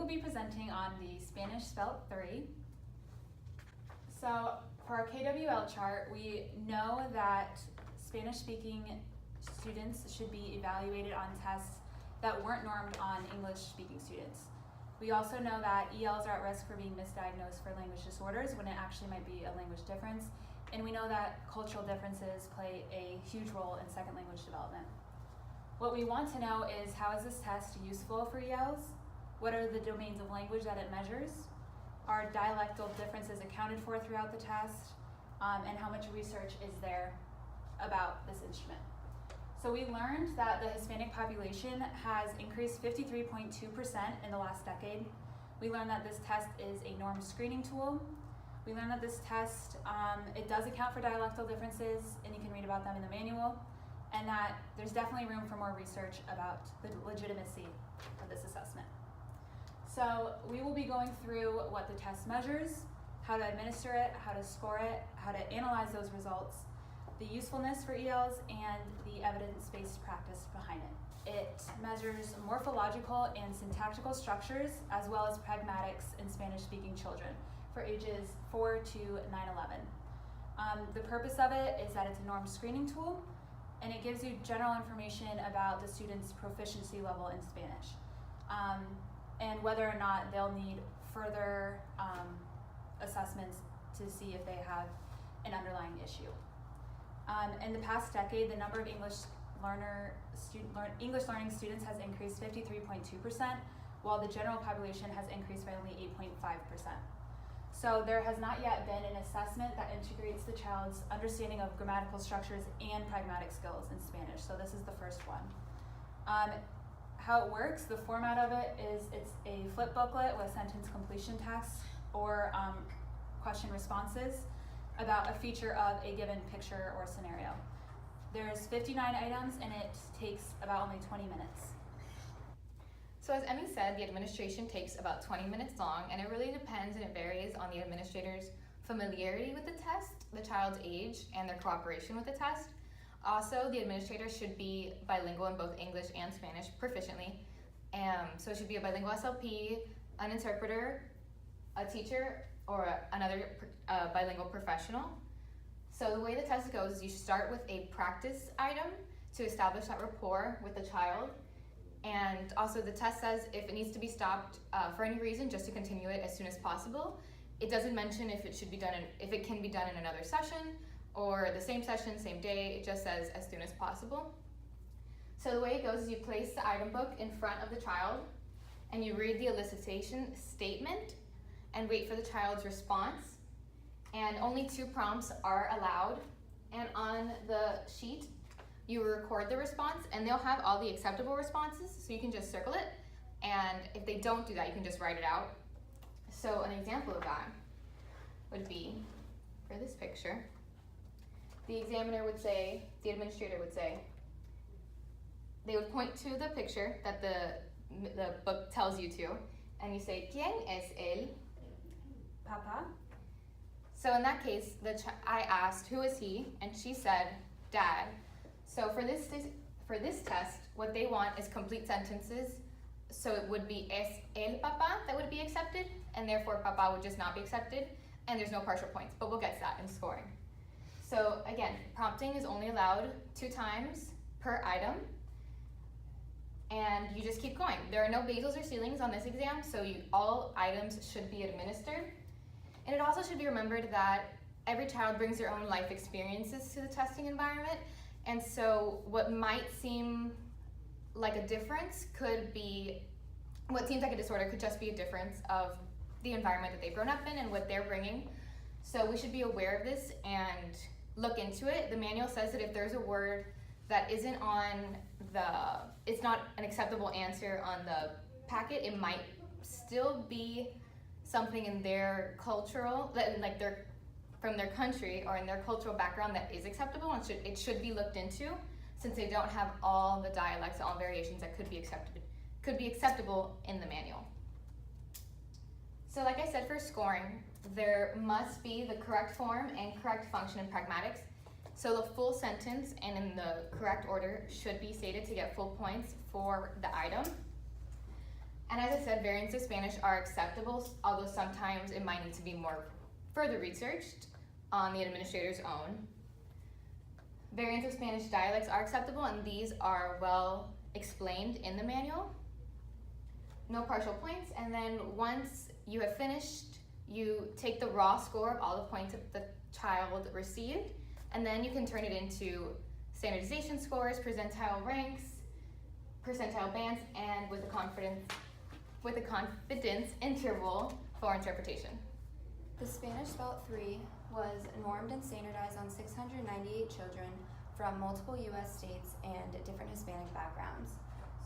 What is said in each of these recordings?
will be presenting on the Spanish SPELT 3. So for our KWL chart, we know that Spanish-speaking students should be evaluated on tests that weren't normed on English-speaking students. We also know that ELs are at risk for being misdiagnosed for language disorders when it actually might be a language difference. And we know that cultural differences play a huge role in second language development. What we want to know is, how is this test useful for ELs? What are the domains of language that it measures? Are dialectal differences accounted for throughout the test? And how much research is there about this instrument? So we learned that the Hispanic population has increased 53.2% in the last decade. We learned that this test is a norm screening tool. We learned that this test, it does account for dialectal differences, and you can read about them in the manual, and that there's definitely room for more research about the legitimacy of this assessment. So we will be going through what the test measures, how to administer it, how to score it, how to analyze those results, the usefulness for ELs, and the evidence-based practice behind it. It measures morphological and syntactical structures, as well as pragmatics in Spanish-speaking children for ages 4 to 9-11. The purpose of it is that it's a norm screening tool, and it gives you general information about the student's proficiency level in Spanish, and whether or not they'll need further assessments to see if they have an underlying issue. In the past decade, the number of English learning students has increased 53.2%, while the general population has increased by only 8.5%. So there has not yet been an assessment that integrates the child's understanding of grammatical structures and pragmatic skills in Spanish. So this is the first one. How it works, the format of it is, it's a flip booklet with sentence completion tasks or question responses about a feature of a given picture or scenario. There's 59 items, and it takes about only 20 minutes. So as Emmy said, the administration takes about 20 minutes long, and it really depends and it varies on the administrator's familiarity with the test, the child's age, and their cooperation with the test. Also, the administrator should be bilingual in both English and Spanish proficiently. So it should be a bilingual SLP, an interpreter, a teacher, or another bilingual professional. So the way the test goes is you start with a practice item to establish that rapport with the child. And also the test says if it needs to be stopped for any reason, just to continue it as soon as possible. It doesn't mention if it should be done if it can be done in another session or the same session, same day. It just says as soon as possible. So the way it goes is you place the item book in front of the child and you read the elicitation statement and wait for the child's response. And only 2 prompts are allowed. And on the sheet, you record the response, and they'll have all the acceptable responses, so you can just circle it. And if they don't do that, you can just write it out. So an example of that would be, for this picture, the examiner would say, the administrator would say, they would point to the picture that the book tells you to, and you say, ¿Quién es él? Papa? So in that case, I asked, who is he? And she said, Dad. So for this test, what they want is complete sentences. So it would be es el papá that would be accepted, and therefore papá would just not be accepted, and there's no partial points, but we'll get to that in scoring. So again, prompting is only allowed 2 times per item, and you just keep going. There are no basals or ceilings on this exam, so all items should be administered. And it also should be remembered that every child brings their own life experiences to the testing environment. And so what might seem like a difference what seems like a disorder could just be a difference of the environment that they've grown up in and what they're bringing. So we should be aware of this and look into it. The manual says that if there's a word that isn't it's not an acceptable answer on the packet, it might still be something in their from their country or in their cultural background that is acceptable, and it should be looked into, since they don't have all the dialects, all variations that could be acceptable in the manual. So like I said, for scoring, there must be the correct form and correct function in pragmatics. So the full sentence and in the correct order should be stated to get full points for the item. And as I said, variants of Spanish are acceptable, although sometimes it might need to be more further researched on the administrator's own. Variants of Spanish dialects are acceptable, and these are well explained in the manual. No partial points, and then once you have finished, you take the raw score of all the points that the child received, and then you can turn it into standardization scores, percentile ranks, percentile bands, and with a confidence interval for interpretation. The Spanish SPELT 3 was normed and standardized on 698 children from multiple U.S. states and different Hispanic backgrounds.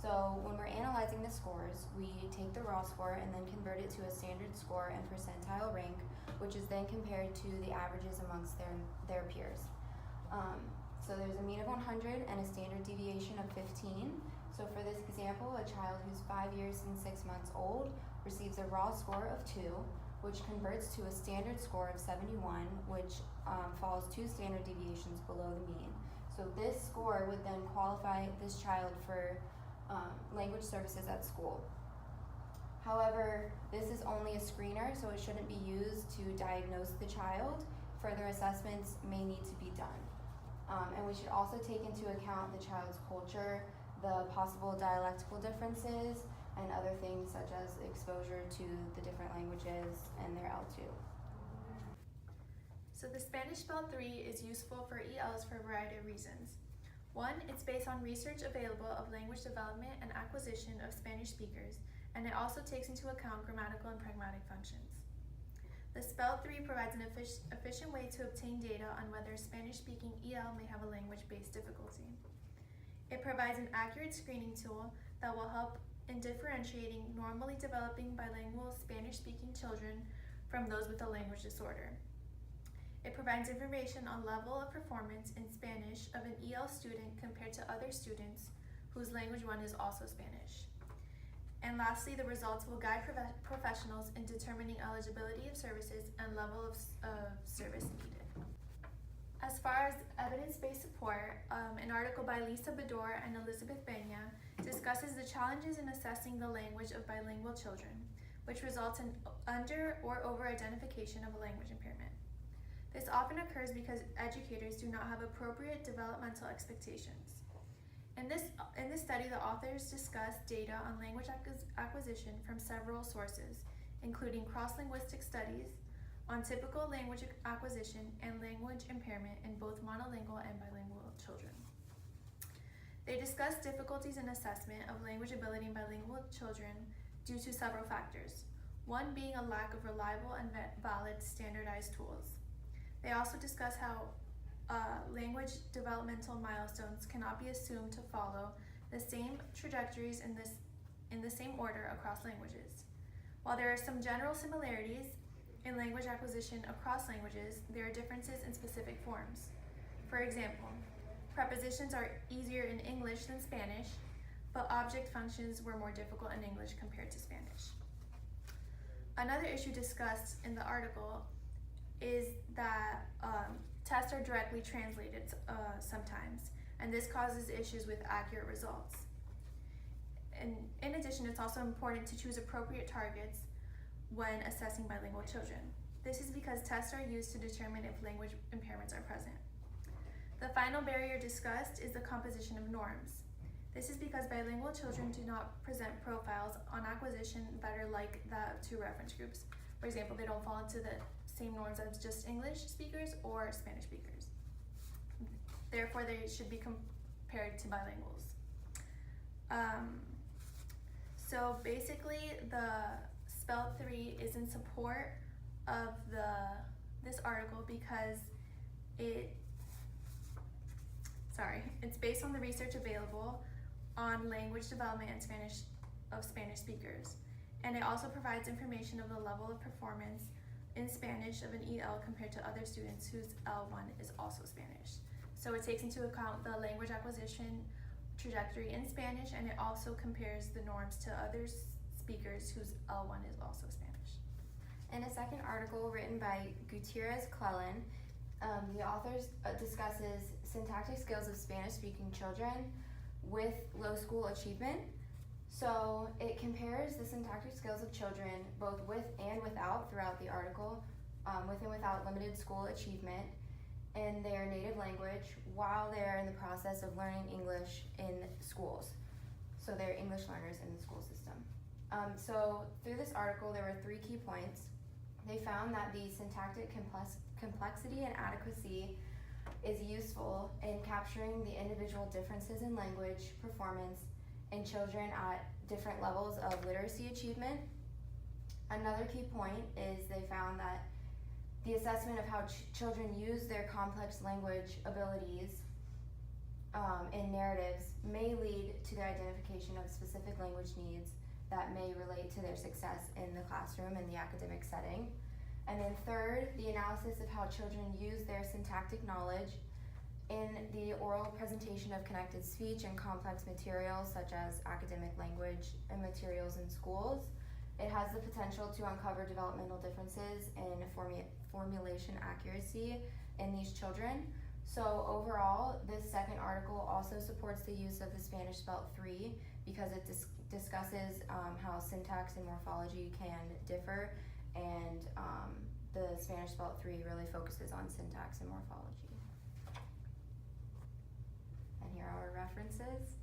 So when we're analyzing the scores, we take the raw score and then convert it to a standard score and percentile rank, which is then compared to the averages amongst their peers. So there's a mean of 100 and a standard deviation of 15. So for this example, a child who's 5 years and 6 months old receives a raw score of 2, which converts to a standard score of 71, which falls 2 standard deviations below the mean. So this score would then qualify this child for language services at school. However, this is only a screener, so it shouldn't be used to diagnose the child. Further assessments may need to be done. And we should also take into account the child's culture, the possible dialectical differences, and other things such as exposure to the different languages and their L2. So the Spanish SPELT 3 is useful for ELs for a variety of reasons. One, it's based on research available of language development and acquisition of Spanish speakers, and it also takes into account grammatical and pragmatic functions. The SPELT 3 provides an efficient way to obtain data on whether a Spanish-speaking EL may have a language-based difficulty. It provides an accurate screening tool that will help in differentiating normally developing bilingual Spanish-speaking children from those with a language disorder. It provides information on level of performance in Spanish of an EL student compared to other students whose language one is also Spanish. And lastly, the results will guide professionals in determining eligibility of services and level of service needed. As far as evidence-based support, an article by Lisa Bador and Elizabeth Benya discusses the challenges in assessing the language of bilingual children, which results in under or over-identification of a language impairment. This often occurs because educators do not have appropriate developmental expectations. In this study, the authors discussed data on language acquisition from several sources, including cross-linguistic studies on typical language acquisition and language impairment in both monolingual and bilingual children. They discussed difficulties in assessment of language ability in bilingual children due to several factors, one being a lack of reliable and valid standardized tools. They also discuss how language developmental milestones cannot be assumed to follow the same trajectories in the same order across languages. While there are some general similarities in language acquisition across languages, there are differences in specific forms. For example, prepositions are easier in English than Spanish, but object functions were more difficult in English compared to Spanish. Another issue discussed in the article is that tests are directly translated sometimes, and this causes issues with accurate results. And in addition, it's also important to choose appropriate targets when assessing bilingual children. This is because tests are used to determine if language impairments are present. The final barrier discussed is the composition of norms. This is because bilingual children do not present profiles on acquisition that are like the two reference groups. For example, they don't fall into the same norms as just English speakers or Spanish speakers. Therefore, they should be compared to bilinguals. So basically, the SPELT 3 is in support of this article because it's based on the research available on language development and Spanish speakers. And it also provides information of the level of performance in Spanish of an EL compared to other students whose L1 is also Spanish. So it takes into account the language acquisition trajectory in Spanish, and it also compares the norms to other speakers whose L1 is also Spanish. In a second article written by Gutierrez-Clellan, the authors discusses syntactic skills of Spanish-speaking children with low school achievement. So it compares the syntactic skills of children both with and without throughout the article, with and without limited school achievement in their native language while they're in the process of learning English in schools. So they're English learners in the school system. So through this article, there were 3 key points. They found that the syntactic complexity and adequacy is useful in capturing the individual differences in language performance in children at different levels of literacy achievement. Another key point is they found that the assessment of how children use their complex language abilities in narratives may lead to the identification of specific language needs that may relate to their success in the classroom and the academic setting. And then third, the analysis of how children use their syntactic knowledge in the oral presentation of connected speech and complex materials such as academic language and materials in schools. It has the potential to uncover developmental differences in formulation accuracy in these children. So overall, this second article also supports the use of the Spanish SPELT 3 because it discusses how syntax and morphology can differ, and the Spanish SPELT 3 really focuses on syntax and morphology. And here are our references.